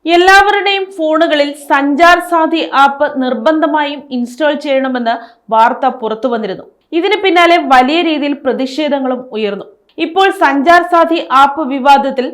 എല്ലാവരുടെയും ഫോണുകളിൽ സഞ്ചാർ സാഥി ആപ്പ് നിർബന്ധമായും ഇൻസ്റ്റാൾ ചെയ്യണമെന്ന് വാർത്ത പുറത്തു വന്നിരുന്നു. ഇതിന് പിന്നാലെ വലിയ രീതിയിൽ പ്രതിഷേധങ്ങളും ഉയർന്നു. ഇപ്പോൾ സഞ്ചാർ സാഥി ആപ്പ് വിവാദത്തിൽ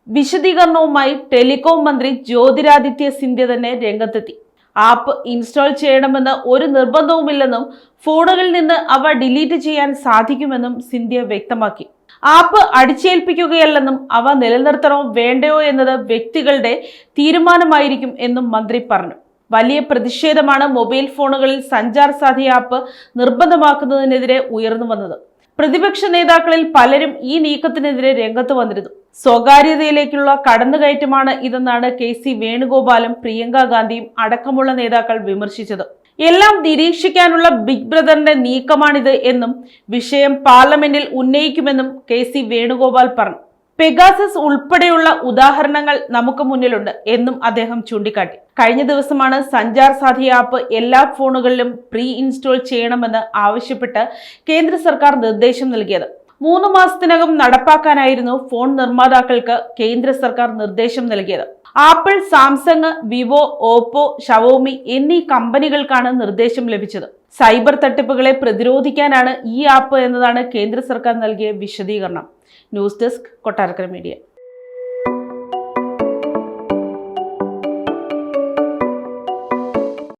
വിശദീകരണവുമായി ടെലികോം മന്ത്രി ജ്യോതിരാദിത്യ സിന്ധ്യ തന്നെ രംഗത്തെത്തി. ആപ്പ് ഇൻസ്റ്റാൾ ചെയ്യണമെന്ന് ഒരു നിർബന്ധവുമില്ലെന്നും ഫോണുകളിൽ നിന്ന് അവ ഡിലീറ്റ് ചെയ്യാൻ സാധിക്കുമെന്നും സിന്ധ്യ വ്യക്തമാക്കി. ആപ്പ് അടിച്ചേൽപ്പിക്കുകയല്ലെന്നും അവ നിലനിർത്തണോ വേണ്ടയോ എന്നത് വ്യക്തികളുടെ തീരുമാനമായിരിക്കും എന്നും മന്ത്രി പറഞ്ഞു. വലിയ പ്രതിഷേധമാണ് മൊബൈൽ ഫോണുകളിൽ സഞ്ചാർ സാഥി ആപ്പ് നിർബന്ധമാക്കുന്നതിനെതിരെ ഉയർന്നു വന്നത്. പ്രതിപക്ഷ നേതാക്കളിൽ പലരും ഈ നീക്കത്തിനെതിരെ രംഗത്ത് വന്നിരുന്നു. സ്വകാര്യതയിലേക്കുള്ള കടന്നുകയറ്റമാണ് ഇതെന്നാണ് KC വേണുഗോപാലും പ്രിയങ്ക ഗാന്ധിയും അടക്കമുള്ള നേതാക്കൾ വിമർശിച്ചത്. എല്ലാം നിരീക്ഷിക്കാനുള്ള ബിഗ് ബ്രദറിന്റെ നീക്കമാണിത് എന്നും വിഷയം പാർലമെന്റിൽ ഉന്നയിക്കുമെന്നും KC വേണുഗോപാൽ പറഞ്ഞു. പെഗാസസ് ഉൾപ്പെടെയുള്ള ഉദാഹരണങ്ങൾ നമുക്ക് മുന്നിലുണ്ട് എന്നും അദ്ദേഹം ചൂണ്ടിക്കാട്ടി. കഴിഞ്ഞ ദിവസമാണ് സഞ്ചാർ സാഥി ആപ്പ് എല്ലാ ഫോണുകളിലും പ്രീ ഇൻസ്റ്റാൾ ചെയ്യണമെന്ന് ആവശ്യപ്പെട്ട് കേന്ദ്ര സർക്കാർ നിർദ്ദേശം നൽകിയത്. 3 മാസത്തിനകം നടപ്പാക്കാനായിരുന്നു ഫോൺ നിർമ്മാതാക്കൾക്ക് കേന്ദ്ര സർക്കാർ നിർദ്ദേശം നൽകിയത്. Apple, Samsung, Vivo, Oppo, Xiaomi എന്നീ കമ്പനികൾക്കാണ് നിർദ്ദേശം ലഭിച്ചത്. സൈബർ തട്ടിപ്പുകളെ പ്രതിരോധിക്കാനാണ് ഈ ആപ്പ് എന്നതാണ് കേന്ദ്ര സർക്കാർ നൽകിയ വിശദീകരണം. News desk, Kottarakkara media.